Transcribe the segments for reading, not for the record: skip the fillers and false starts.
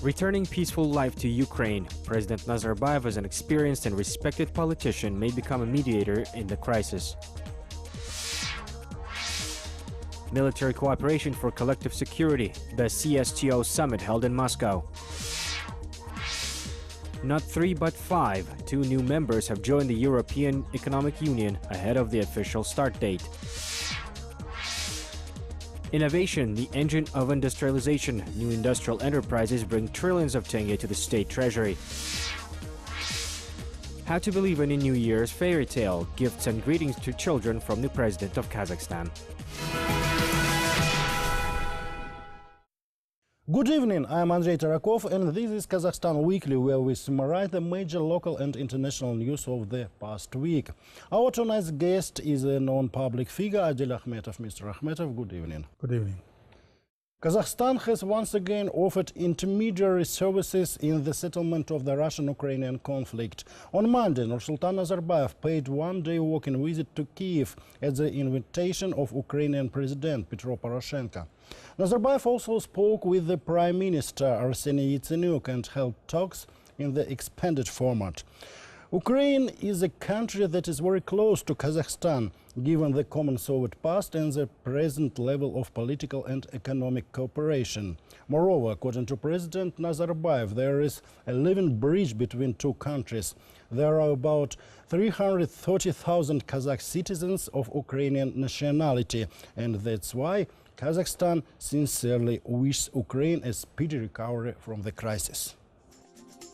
Returning peaceful life to Ukraine, President Nazarbayev, as an experienced and respected politician, may become a mediator in the crisis. Military cooperation for collective security, the CSTO summit held in Moscow. Not 3 but 5, 2 new members have joined the European Economic Union ahead of the official start date. Innovation, the engine of industrialization. New industrial enterprises bring trillions of tenge to the state treasury. How to believe in a New Year's fairy tale. Gifts and greetings to children from the President of Kazakhstan. Good evening, I am Andrei Tarakov, and this is Kazakhstan Weekly, where we summarize the major local and international news of the past week. Our tonight's guest is a non-public figure, Adil Akhmetov. Mr. Akhmetov, good evening. Good evening. Kazakhstan has once again offered intermediary services in the settlement of the Russian-Ukrainian conflict. On Monday, Nursultan Nazarbayev paid one-day walking visit to Kiev at the invitation of Ukrainian President Petro Poroshenko. Nazarbayev also spoke with the Prime Minister Arseniy Yatsenyuk and held talks in the expanded format. Ukraine is a country that is very close to Kazakhstan, given the common Soviet past and the present level of political and economic cooperation. Moreover, according to President Nazarbayev, there is a living bridge between two countries. There are about 330,000 Kazakh citizens of Ukrainian nationality, and that's why Kazakhstan sincerely wishes Ukraine a speedy recovery from the crisis.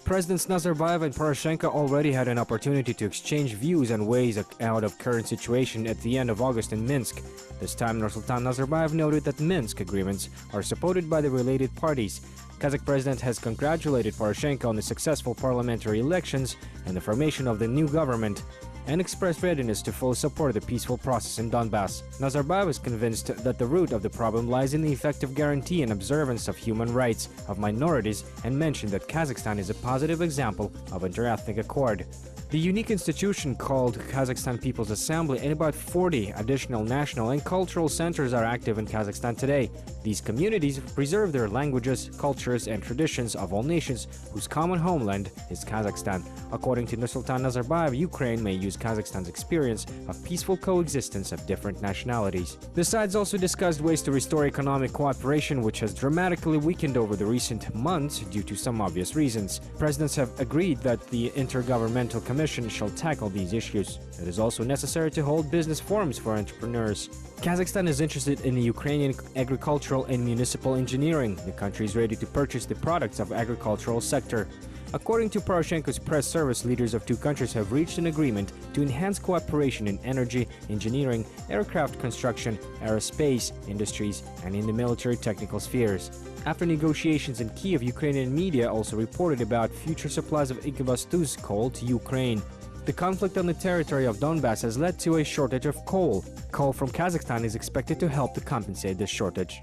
Presidents Nazarbayev and Poroshenko already had an opportunity to exchange views and ways out of current situation at the end of August in Minsk. This time, Nursultan Nazarbayev noted that Minsk agreements are supported by the related parties. Kazakh president has congratulated Poroshenko on the successful parliamentary elections and the formation of the new government, and expressed readiness to fully support the peaceful process in Donbass. Nazarbayev is convinced that the root of the problem lies in the effective guarantee and observance of human rights of minorities, and mentioned that Kazakhstan is a positive example of interethnic accord. The unique institution called Kazakhstan People's Assembly and about 40 additional national and cultural centers are active in Kazakhstan today. These communities preserve their languages, cultures, and traditions of all nations whose common homeland is Kazakhstan. According to Nursultan Nazarbayev, Ukraine may use Kazakhstan's experience of peaceful coexistence of different nationalities. The sides also discussed ways to restore economic cooperation, which has dramatically weakened over the recent months due to some obvious reasons. Presidents have agreed that the Intergovernmental Commission shall tackle these issues. It is also necessary to hold business forums for entrepreneurs. Kazakhstan is interested in the Ukrainian agricultural and municipal engineering. The country is ready to purchase the products of agricultural sector. According to Poroshenko's press service, leaders of two countries have reached an agreement to enhance cooperation in energy, engineering, aircraft construction, aerospace industries, and in the military technical spheres. After negotiations in Kiev, Ukrainian media also reported about future supplies of Ikibastuz coal to Ukraine. The conflict on the territory of Donbass has led to a shortage of coal. Coal from Kazakhstan is expected to help to compensate this shortage.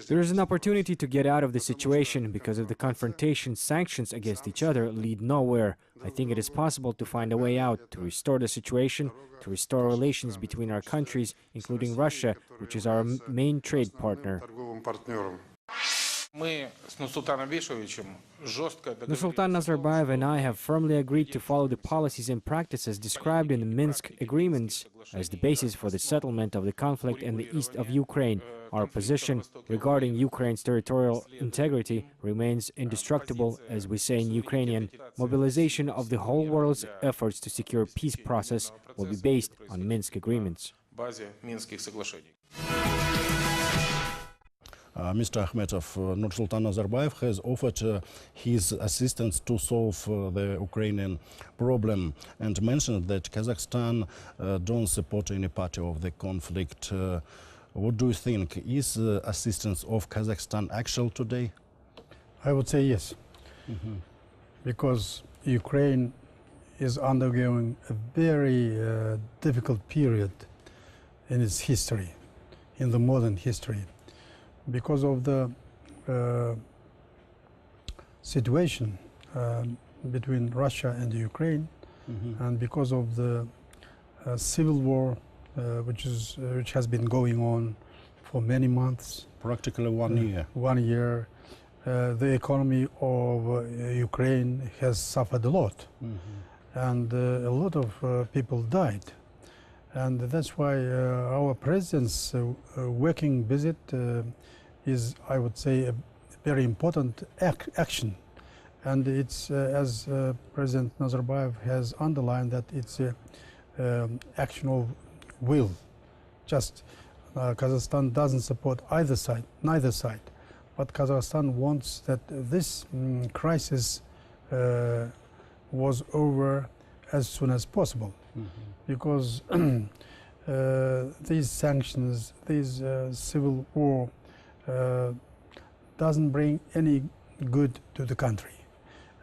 There is an opportunity to get out of the situation because of the confrontation. Sanctions against each other lead nowhere. I think it is possible to find a way out, to restore the situation, to restore relations between our countries, including Russia, which is our main trade partner. Nursultan Nazarbayev and I have firmly agreed to follow the policies and practices described in the Minsk agreements as the basis for the settlement of the conflict in the east of Ukraine. Our position regarding Ukraine's territorial integrity remains indestructible, as we say in Ukrainian. Mobilization of the whole world's efforts to secure peace process will be based on Minsk agreements. Mr. Akhmetov, Nursultan Nazarbayev has offered his assistance to solve the Ukrainian problem and mentioned that Kazakhstan don't support any party of the conflict. What do you think? Is assistance of Kazakhstan actual today? I would say yes, because Ukraine is undergoing a very difficult period in its history, in the modern history, because of the situation between Russia and Ukraine, and because of the civil war which has been going on for many months. Practically 1 year. 1 year. The economy of Ukraine has suffered a lot, and a lot of people died. And that's why our president's working visit is, I would say, a very important action. And it's, as President Nazarbayev has underlined, that it's an action of will. Just Kazakhstan doesn't support either side, neither side. But Kazakhstan wants that this crisis was over as soon as possible, because these sanctions, this civil war doesn't bring any good to the country.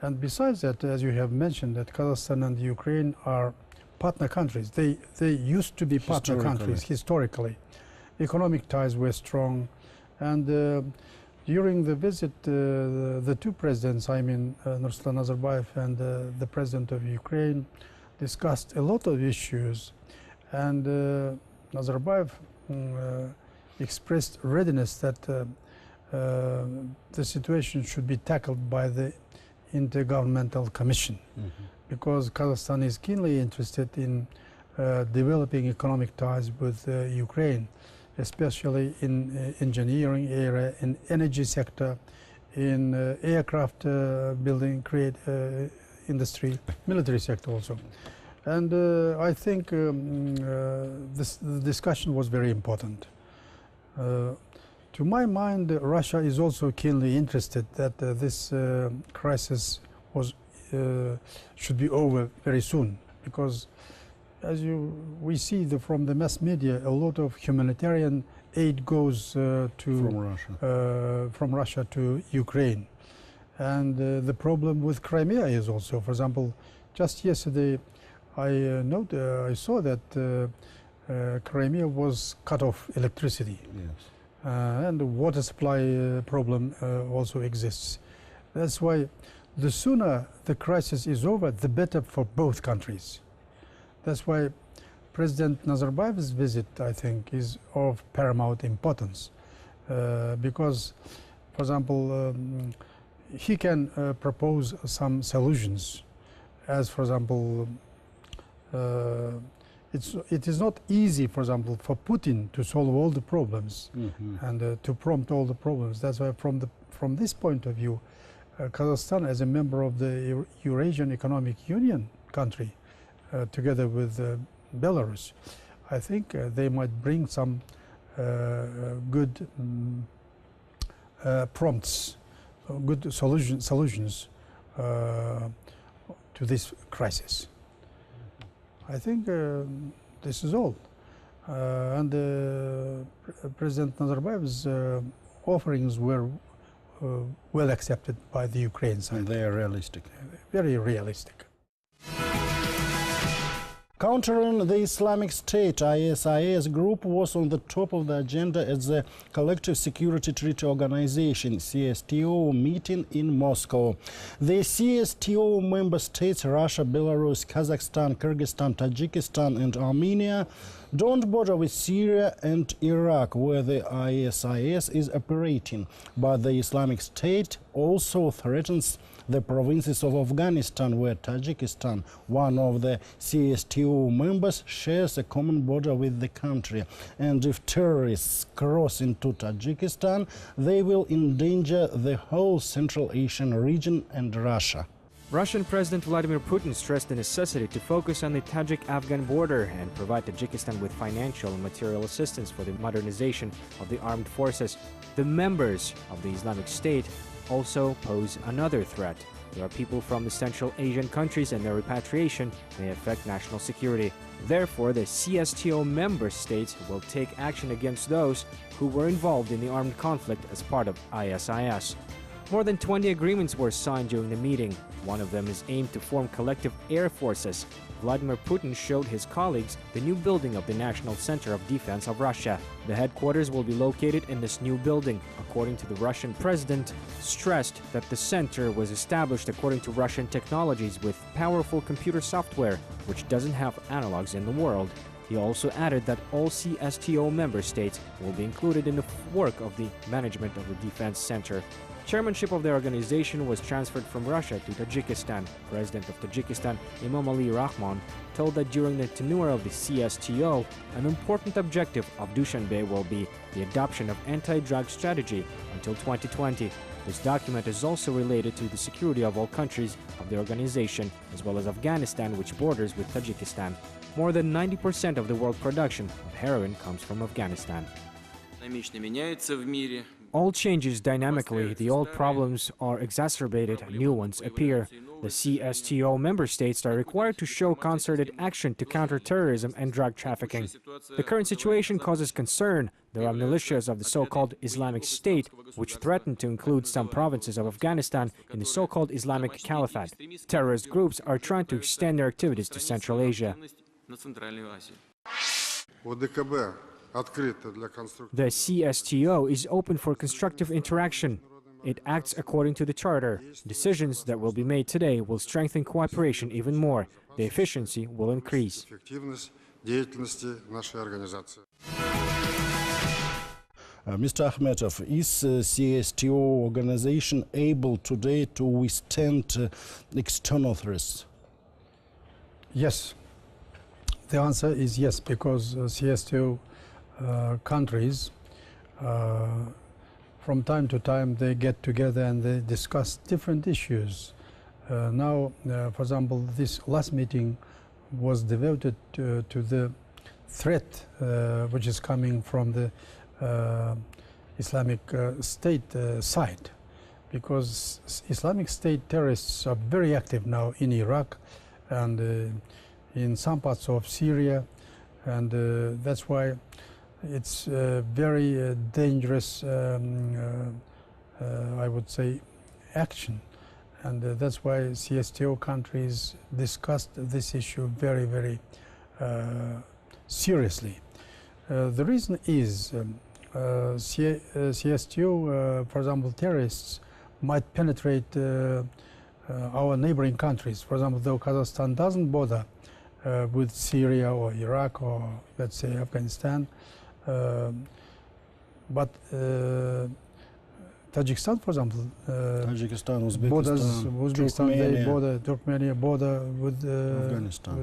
And besides that, as you have mentioned, that Kazakhstan and Ukraine are partner countries. They used to be partner countries historically. Economic ties were strong, and during the visit, the two presidents, I mean Nursultan Nazarbayev and the President of Ukraine, discussed a lot of issues, and Nazarbayev expressed readiness that the situation should be tackled by the Intergovernmental Commission, because Kazakhstan is keenly interested in developing economic ties with Ukraine, especially in engineering area, in energy sector, in aircraft building, industry, military sector also. And I think this discussion was very important. To my mind, Russia is also keenly interested that this crisis should be over very soon, because as we see from the mass media, a lot of humanitarian aid goes from Russia to Ukraine. And the problem with Crimea is also, for example, just yesterday I saw that Crimea was cut off electricity. Yes. And the water supply problem also exists. That's why the sooner the crisis is over, the better for both countries. That's why President Nazarbayev's visit, I think, is of paramount importance, because, for example, he can propose some solutions, as, for example, it is not easy, for example, for Putin to solve all the problems and to prompt all the problems. That's why from this point of view, Kazakhstan, as a member of the Eurasian Economic Union country, together with Belarus, I think they might bring some good prompts, good solutions to this crisis. I think this is all. And President Nazarbayev's offerings were well accepted by the Ukraine side. And they are realistic. Very realistic. Countering the Islamic State, ISIS group was on the top of the agenda at the Collective Security Treaty Organization, CSTO, meeting in Moscow. The CSTO member states, Russia, Belarus, Kazakhstan, Kyrgyzstan, Tajikistan and Armenia, don't border with Syria and Iraq, where the ISIS is operating. But the Islamic State also threatens the provinces of Afghanistan, where Tajikistan, one of the CSTO members, shares a common border with the country. And if terrorists cross into Tajikistan, they will endanger the whole Central Asian region and Russia. Russian President Vladimir Putin stressed the necessity to focus on the Tajik-Afghan border and provide Tajikistan with financial and material assistance for the modernization of the armed forces. The members of the Islamic State also pose another threat. There are people from the Central Asian countries, and their repatriation may affect national security. Therefore, the CSTO member states will take action against those who were involved in the armed conflict as part of ISIS. More than 20 agreements were signed during the meeting. One of them is aimed to form collective air forces. Vladimir Putin showed his colleagues the new building of the National Center of Defense of Russia. The headquarters will be located in this new building. According to the Russian president, stressed that the center was established according to Russian technologies with powerful computer software, which doesn't have analogs in the world. He also added that all CSTO member states will be included in the work of the management of the Defense Center. Chairmanship of the organization was transferred from Russia to Tajikistan. President of Tajikistan, Emomali Rahmon, told that during the tenure of the CSTO, an important objective of Dushanbe will be the adoption of anti-drug strategy until 2020. This document is also related to the security of all countries of the organization, as well as Afghanistan, which borders with Tajikistan. More than 90% of the world production of heroin comes from Afghanistan. All changes dynamically, the old problems are exacerbated, new ones appear. The CSTO member states are required to show concerted action to counter terrorism and drug trafficking. The current situation causes concern. There are militias of the so-called Islamic State, which threaten to include some provinces of Afghanistan in the so-called Islamic Caliphate. Terrorist groups are trying to extend their activities to Central Asia. The CSTO is open for constructive interaction. It acts according to the Charter. Decisions that will be made today will strengthen cooperation even more. The efficiency will increase. Mr. Akhmetov, is CSTO organization able today to withstand external threats? Yes. The answer is yes, because CSTO countries, from time to time, they get together and they discuss different issues. Now, for example, this last meeting was devoted to the threat which is coming from the Islamic State side, because Islamic State terrorists are very active now in Iraq and in some parts of Syria, and that's why it's very dangerous, I would say, action. And that's why CSTO countries discussed this issue very, very seriously. The reason is CSTO, for example, terrorists might penetrate our neighboring countries. For example, though Kazakhstan doesn't bother with Syria or Iraq or, let's say, Afghanistan, but Tajikistan, for example, Tajikistan, Uzbekistan, they border, Turkmenia border with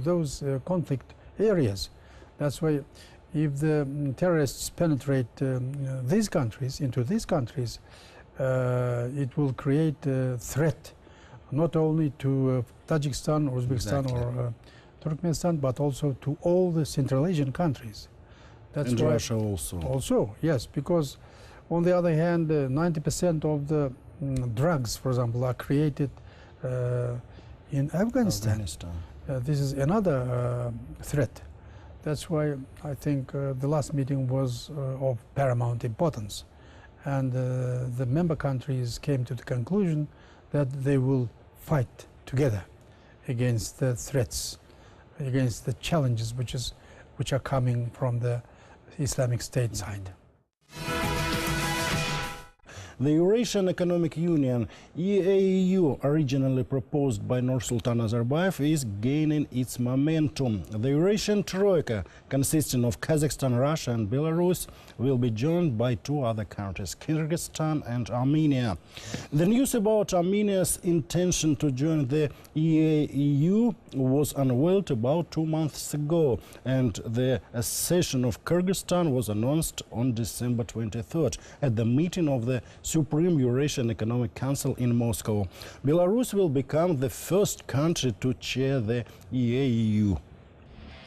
those conflict areas. That's why if the terrorists penetrate these countries, into these countries, it will create a threat not only to Tajikistan, Uzbekistan, or Turkmenistan, but also to all the Central Asian countries. That's and why Russia also. Also, yes, because on the other hand, 90% of the drugs, for example, are created in Afghanistan. This is another threat. That's why I think the last meeting was of paramount importance. And the member countries came to the conclusion that they will fight together against the threats, against the challenges which are coming from the Islamic State side. The Eurasian Economic Union, EAEU, originally proposed by Nursultan Nazarbayev, is gaining its momentum. The Eurasian Troika, consisting of Kazakhstan, Russia and Belarus, will be joined by two other countries, Kyrgyzstan and Armenia. The news about Armenia's intention to join the EAEU was unveiled about 2 months ago, and the accession of Kyrgyzstan was announced on December 23rd at the meeting of the Supreme Eurasian Economic Council in Moscow. Belarus will become the first country to chair the EAEU.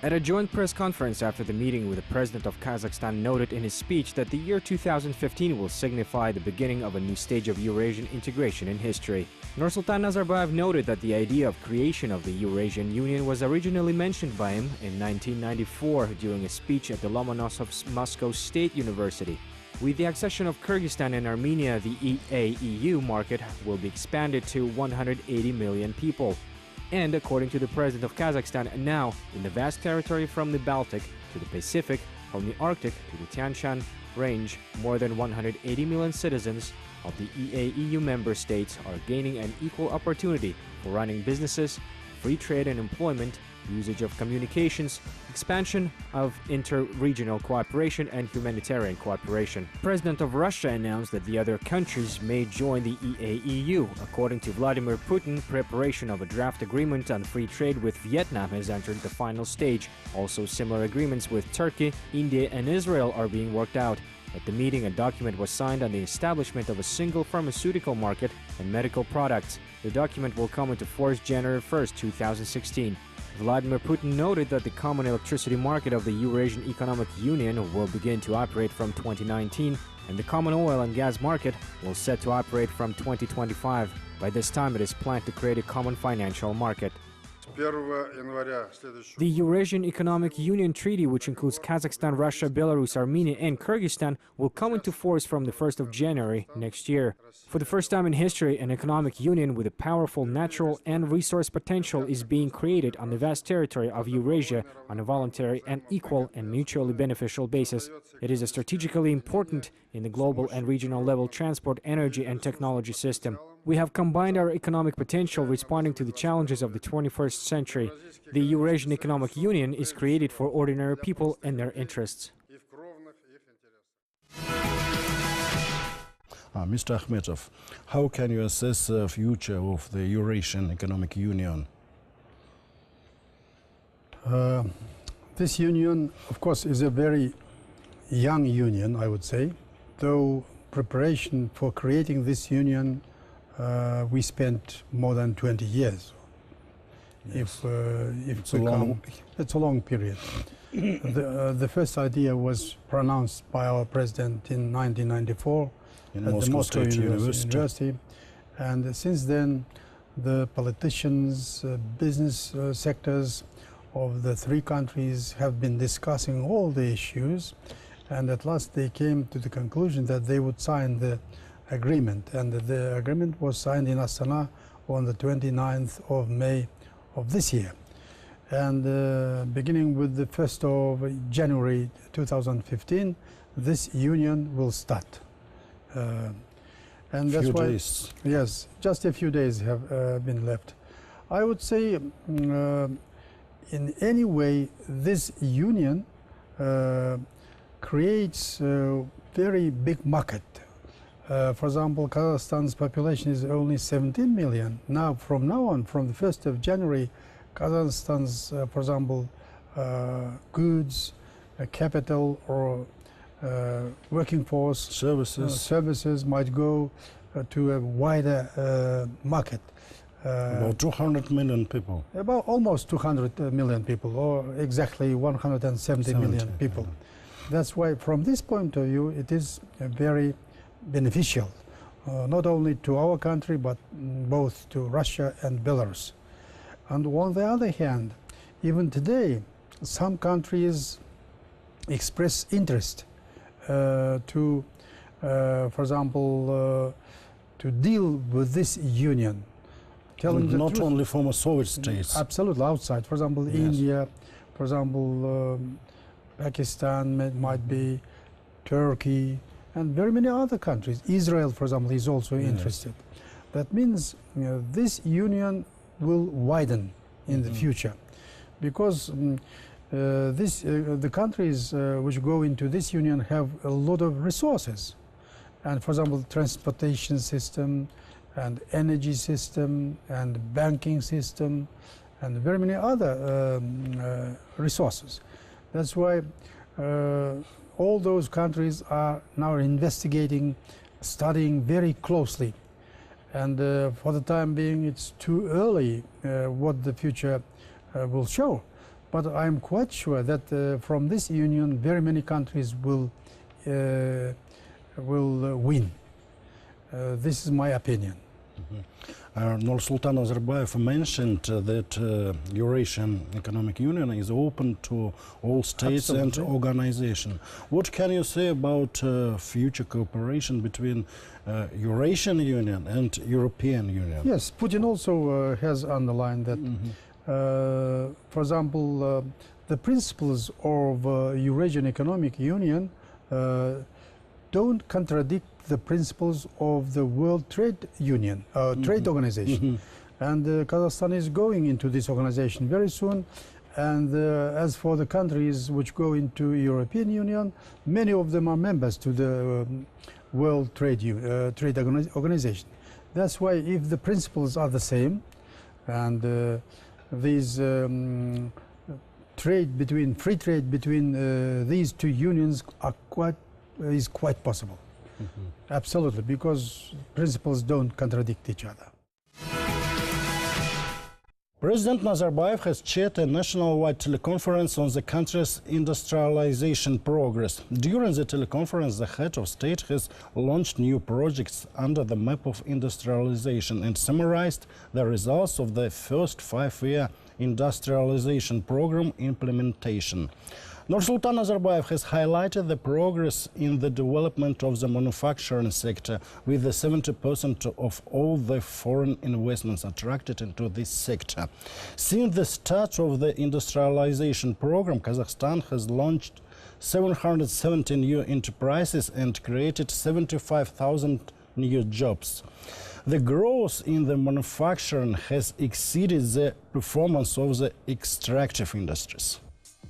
At a joint press conference after the meeting, with the President of Kazakhstan noted in his speech that the year 2015 will signify the beginning of a new stage of Eurasian integration in history. Nursultan Nazarbayev noted that the idea of creation of the Eurasian Union was originally mentioned by him in 1994 during a speech at the Lomonosov Moscow State University. With the accession of Kyrgyzstan and Armenia, the EAEU market will be expanded to 180 million people. And according to the President of Kazakhstan, now in the vast territory from the Baltic to the Pacific, from the Arctic to the Tian Shan range, more than 180 million citizens of the EAEU member states are gaining an equal opportunity for running businesses, free trade and employment, usage of communications, expansion of inter-regional cooperation and humanitarian cooperation. The President of Russia announced that the other countries may join the EAEU. According to Vladimir Putin, preparation of a draft agreement on free trade with Vietnam has entered the final stage. Also, similar agreements with Turkey, India and Israel are being worked out. At the meeting, a document was signed on the establishment of a single pharmaceutical market and medical products. The document will come into force January 1, 2016. Vladimir Putin noted that the common electricity market of the Eurasian Economic Union will begin to operate from 2019, and the common oil and gas market will set to operate from 2025. By this time, it is planned to create a common financial market. The Eurasian Economic Union Treaty, which includes Kazakhstan, Russia, Belarus, Armenia and Kyrgyzstan, will come into force from the 1st of January next year. For the first time in history, an economic union with a powerful natural and resource potential is being created on the vast territory of Eurasia on a voluntary and equal and mutually beneficial basis. It is strategically important in the global and regional level transport, energy and technology system. We have combined our economic potential responding to the challenges of the 21st century. The Eurasian Economic Union is created for ordinary people and their interests. Mr. Akhmetov, how can you assess the future of the Eurasian Economic Union? This union, of course, is a very young union, I would say, though preparation for creating this union we spent more than 20 years. Yes. It's a long period. The first idea was pronounced by our president in 1994 in at Moscow the Moscow State University. And since then, the politicians, business sectors of the three countries have been discussing all the issues. And at last they came to the conclusion that they would sign the agreement, and the agreement was signed in Astana on the 29th of May of this year. And beginning with the 1st of January 2015, this union will start. And that's why, days. Yes, just a few days have been left. I would say in any way this union creates a very big market. For example, Kazakhstan's population is only 17 million. Now, from now on, from the 1st of January, Kazakhstan's, for example, goods, capital or working force services might go to a wider market. About 200 million people. About almost 200 million people, or exactly 170 million people. That's why, from this point of view, it is very beneficial, not only to our country, but both to Russia and Belarus. And on the other hand, even today, some countries express interest to, for example, to deal with this union. And not only former Soviet states. Absolutely, outside. For example, yes. India, for example, Pakistan might be, Turkey, and very many other countries. Israel, for example, is also interested. That means this union will widen in the future, because the countries which go into this union have a lot of resources. And for example, transportation system, and energy system, and banking system, and very many other resources. That's why all those countries are now investigating, studying very closely. And for the time being, it's too early what the future will show. But I'm quite sure that from this union, very many countries will win. This is my opinion. Nursultan Nazarbayev mentioned that Eurasian Economic Union is open to all states and organizations. What can you say about future cooperation between Eurasian Union and European Union? Yes, Putin also has underlined that. For example, the principles of Eurasian Economic Union don't contradict the principles of the World Trade Union, Trade Organization. And Kazakhstan is going into this organization very soon, And as for the countries which go into European Union, many of them are members to the World Trade Organization. That's why if the principles are the same, and these free trade between these two unions is quite possible. Mm-hmm. Absolutely, because principles don't contradict each other. President Nazarbayev has chaired a national-wide teleconference on the country's industrialization progress. During the teleconference, the head of state has launched new projects under the map of industrialization and summarized the results of the first 5-year industrialization program implementation. Nursultan Nazarbayev has highlighted the progress in the development of the manufacturing sector, with the 70% of all the foreign investments attracted into this sector. Since the start of the industrialization program, Kazakhstan has launched 770 new enterprises and created 75,000 new jobs. The growth in the manufacturing has exceeded the performance of the extractive industries.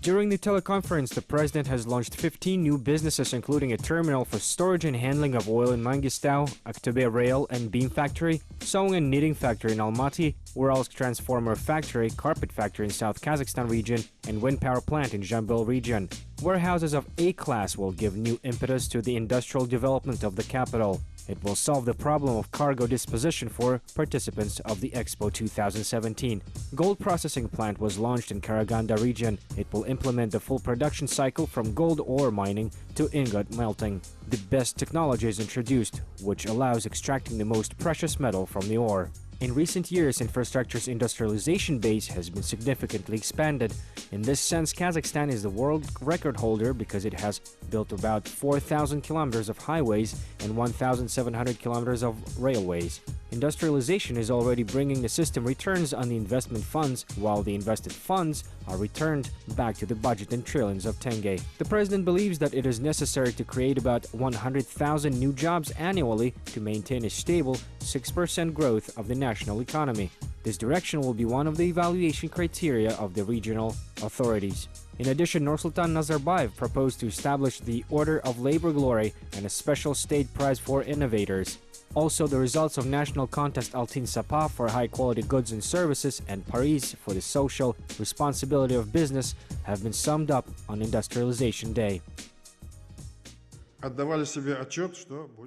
During the teleconference, the president has launched 15 new businesses, including a terminal for storage and handling of oil in Mangistau, Aktobe rail and beam factory, sewing and knitting factory in Almaty, Uralsk transformer factory, carpet factory in South Kazakhstan region, and wind power plant in Zhambyl region. Warehouses of A class will give new impetus to the industrial development of the capital. It will solve the problem of cargo disposition for participants of the Expo 2017. Gold processing plant was launched in Karaganda region. It will implement the full production cycle from gold ore mining to ingot melting. The best technology is introduced, which allows extracting the most precious metal from the ore. In recent years, infrastructure's industrialization base has been significantly expanded. In this sense, Kazakhstan is the world record holder because it has built about 4,000 kilometers of highways and 1,700 kilometers of railways. Industrialization is already bringing the system returns on the investment funds, while the invested funds are returned back to the budget in trillions of tenge. The president believes that it is necessary to create about 100,000 new jobs annually to maintain a stable 6% growth of the national economy. This direction will be one of the evaluation criteria of the regional authorities. In addition, Nursultan Nazarbayev proposed to establish the Order of Labor Glory and a special state prize for innovators. Also, the results of national contest Altin Sapa for high-quality goods and services and Paris for the social responsibility of business have been summed up on Industrialization Day.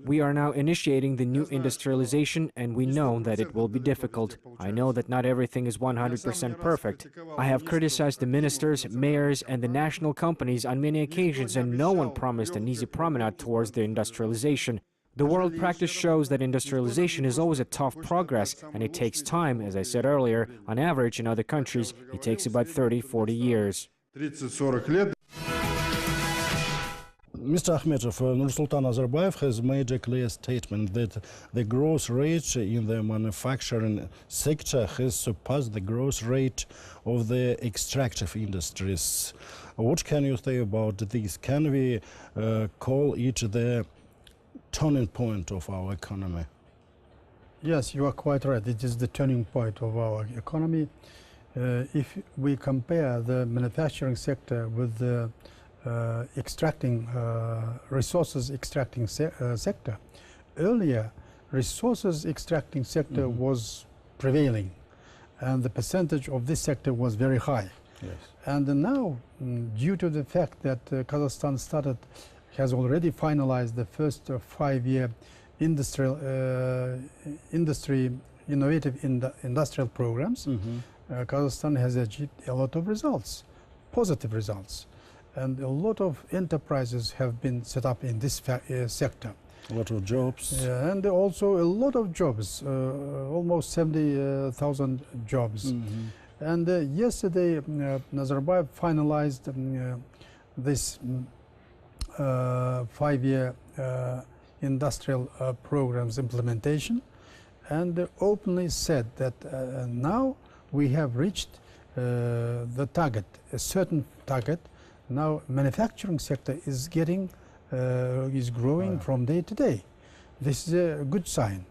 We are now initiating the new industrialization, and we know that it will be difficult. I know that not everything is 100% perfect. I have criticized the ministers, mayors, and the national companies on many occasions, and no one promised an easy promenade towards the industrialization. The world practice shows that industrialization is always a tough progress, and it takes time. As I said earlier, on average in other countries, it takes about 30-40 years. Mr. Akhmetov, Nursultan Nazarbayev has made a clear statement that the growth rate in the manufacturing sector has surpassed the growth rate of the extractive industries. What can you say about this? Can we call it the turning point of our economy? Yes, you are quite right. It is the turning point of our economy. If we compare the manufacturing sector with the resources extracting sector, earlier resources extracting sector was prevailing, and the percentage of this sector was very high. Yes. And now, due to the fact that Kazakhstan has already finalized the first 5-year innovative industrial programs, Kazakhstan has achieved a lot of results, positive results. And a lot of enterprises have been set up in this sector. A lot of jobs. And also a lot of jobs, almost 70,000 jobs. And yesterday, Nazarbayev finalized this 5-year industrial programs implementation, and openly said that now we have reached the target, a certain target. Now manufacturing sector is growing from day to day. This is a good sign.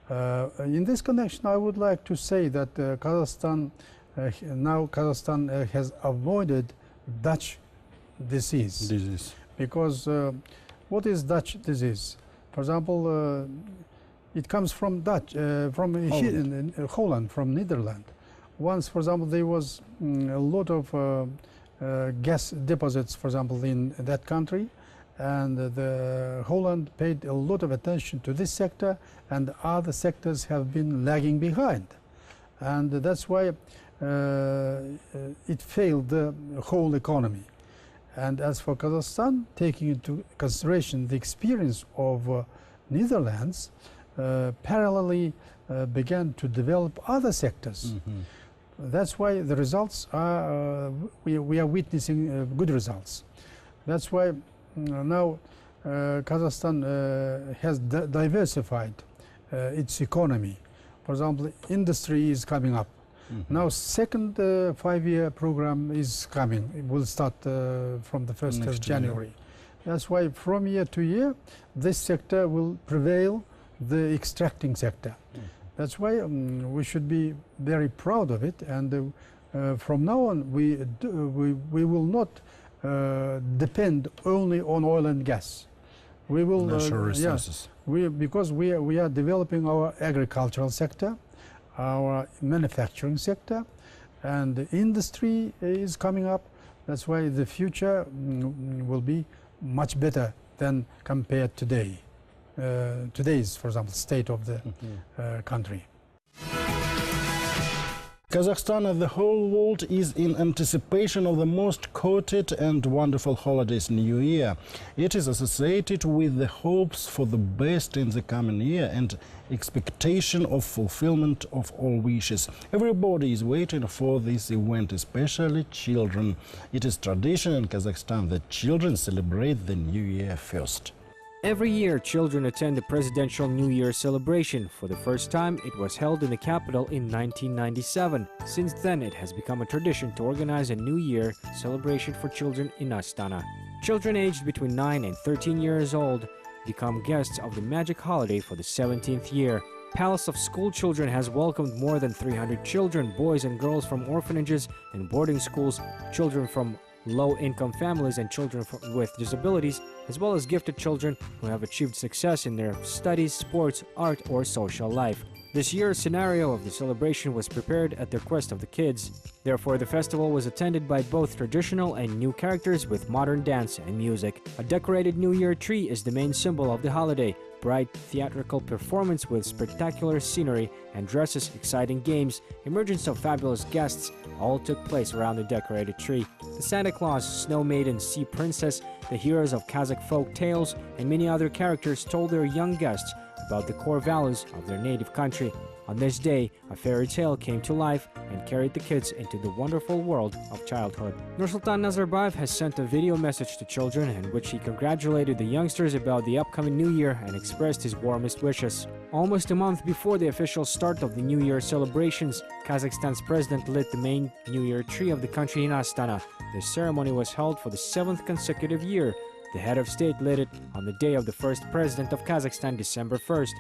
In this connection, I would like to say that Kazakhstan now Kazakhstan has avoided Dutch disease. Because what is Dutch disease? For example, it comes from Holland, from Netherlands. Once, for example, there was a lot of gas deposits, for example, in that country, and the Holland paid a lot of attention to this sector, and other sectors have been lagging behind, and that's why it failed the whole economy. And as for Kazakhstan, taking into consideration the experience of Netherlands, parallelly began to develop other sectors. That's why the results are, we are witnessing good results. That's why now Kazakhstan has diversified its economy. For example, industry is coming up. Now second five-year program is coming. It will start from the 1st of January. That's why from year to year, this sector will prevail the extracting sector. That's why we should be very proud of it, and from now on we will not depend only on oil and gas. We will natural resources. Because we are developing our agricultural sector, our manufacturing sector, and the industry is coming up. That's why the future will be much better than compared today. Today's, for example, state of the country. Kazakhstan and the whole world is in anticipation of the most courted and wonderful holidays New Year. It is associated with the hopes for the best in the coming year and expectation of fulfillment of all wishes. Everybody is waiting for this event, especially children. It is tradition in Kazakhstan that children celebrate the New Year first. Every year, children attend the presidential New Year celebration. For the first time, it was held in the capital in 1997. Since then, it has become a tradition to organize a New Year celebration for children in Astana. Children aged between 9 and 13 years old become guests of the magic holiday for the 17th year. Palace of School Children has welcomed more than 300 children, boys and girls from orphanages and boarding schools, children from low-income families and children with disabilities, as well as gifted children who have achieved success in their studies, sports, art, or social life. This year's scenario of the celebration was prepared at the request of the kids. Therefore, the festival was attended by both traditional and new characters with modern dance and music. A decorated New Year tree is the main symbol of the holiday. Bright theatrical performance with spectacular scenery and dresses, exciting games, emergence of fabulous guests all took place around the decorated tree. The Santa Claus, Snow Maiden, Sea Princess, the heroes of Kazakh folk tales, and many other characters told their young guests about the core values of their native country. On this day, a fairy tale came to life and carried the kids into the wonderful world of childhood. Nursultan Nazarbayev has sent a video message to children in which he congratulated the youngsters about the upcoming New Year and expressed his warmest wishes. Almost a month before the official start of the New Year celebrations, Kazakhstan's president lit the main New Year tree of the country in Astana. The ceremony was held for the 7th consecutive year. The head of state lit it on the day of the first president of Kazakhstan, December 1st.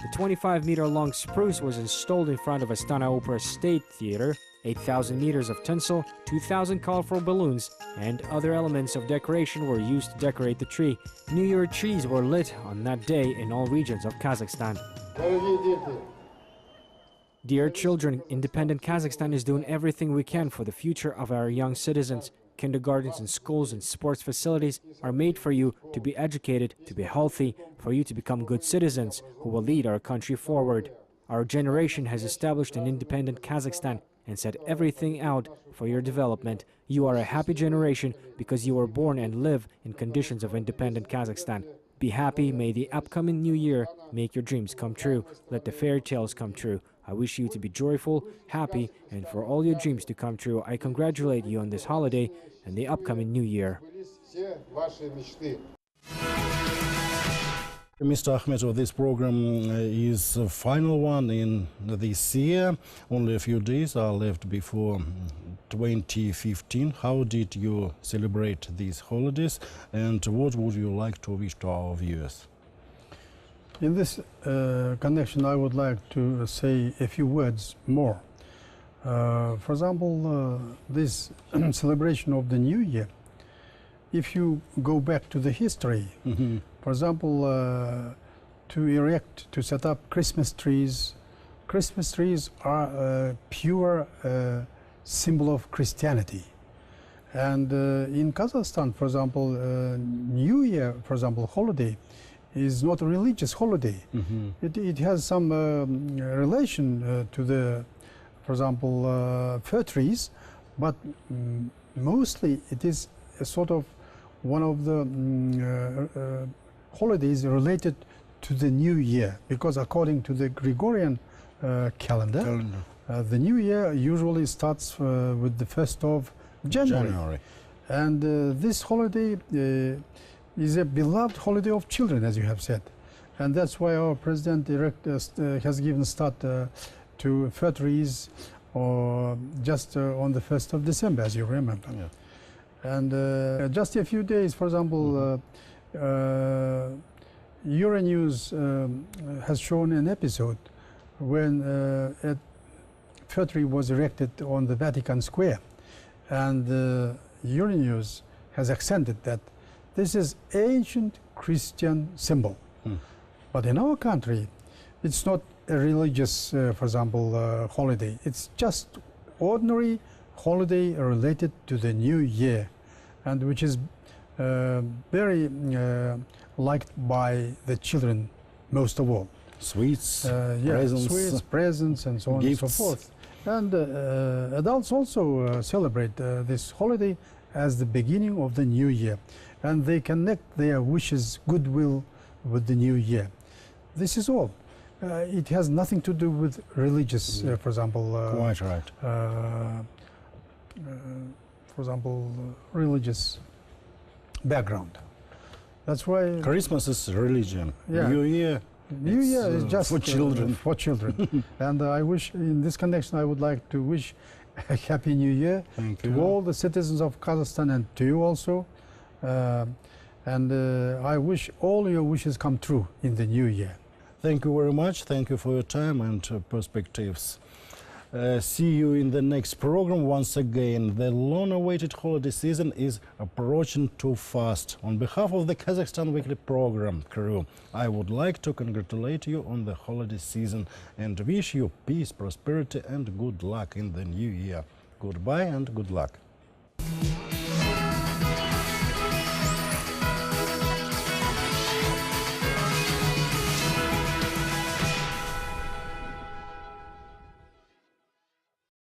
The 25-meter-long spruce was installed in front of Astana Opera State Theater. 8,000 meters of tinsel, 2,000 colorful balloons, and other elements of decoration were used to decorate the tree. New Year trees were lit on that day in all regions of Kazakhstan. Dear children, independent Kazakhstan is doing everything we can for the future of our young citizens. Kindergartens and schools and sports facilities are made for you to be educated, to be healthy, for you to become good citizens who will lead our country forward. Our generation has established an independent Kazakhstan and set everything out for your development. You are a happy generation because you were born and live in conditions of independent Kazakhstan. Be happy. May the upcoming New Year make your dreams come true. Let the fairy tales come true. I wish you to be joyful, happy, and for all your dreams to come true. I congratulate you on this holiday and the upcoming New Year. Mr. Akhmetov, this program is the final one in this year. Only a few days are left before 2015. How did you celebrate these holidays, and what would you like to wish to our viewers? In this connection, I would like to say a few words more. For example, this celebration of the New Year, if you go back to the history, for example, to set up Christmas trees are a pure symbol of Christianity. And in Kazakhstan, for example, New Year, for example, holiday, is not a religious holiday. It has some relation to the, for example, fir trees, but mostly it is a sort of one of the holidays related to the New Year, because according to the Gregorian calendar, the New Year usually starts with the 1st of January. And this holiday is a beloved holiday of children, as you have said. And that's why our president-elect has given start to fir trees or just on the 1st of December, as you remember. Yeah. And just a few days, for example, Euronews has shown an episode when a fir tree was erected on the Vatican Square. And Euronews has accented that this is ancient Christian symbol. But in our country, it's not a religious, for example, holiday. It's just ordinary holiday related to the New Year, and which is very liked by the children most of all. Sweets, presents, and so on and so forth. And adults also celebrate this holiday as the beginning of the new year. And they connect their wishes, goodwill with the new year. This is all. It has nothing to do with religious, for example. Quite right. For example, religious background. That's why Christmas is religion. Yeah. New Year. New Year is just for children. For children. And I wish, in this connection, I would like to wish a happy New Year to all the citizens of Kazakhstan and to you also. I wish all your wishes come true in the new year. Thank you very much. Thank you for your time and perspectives. See you in the next program once again. The long-awaited holiday season is approaching too fast. On behalf of the Kazakhstan Weekly program crew, I would like to congratulate you on the holiday season and wish you peace, prosperity and good luck in the new year. Goodbye and good luck.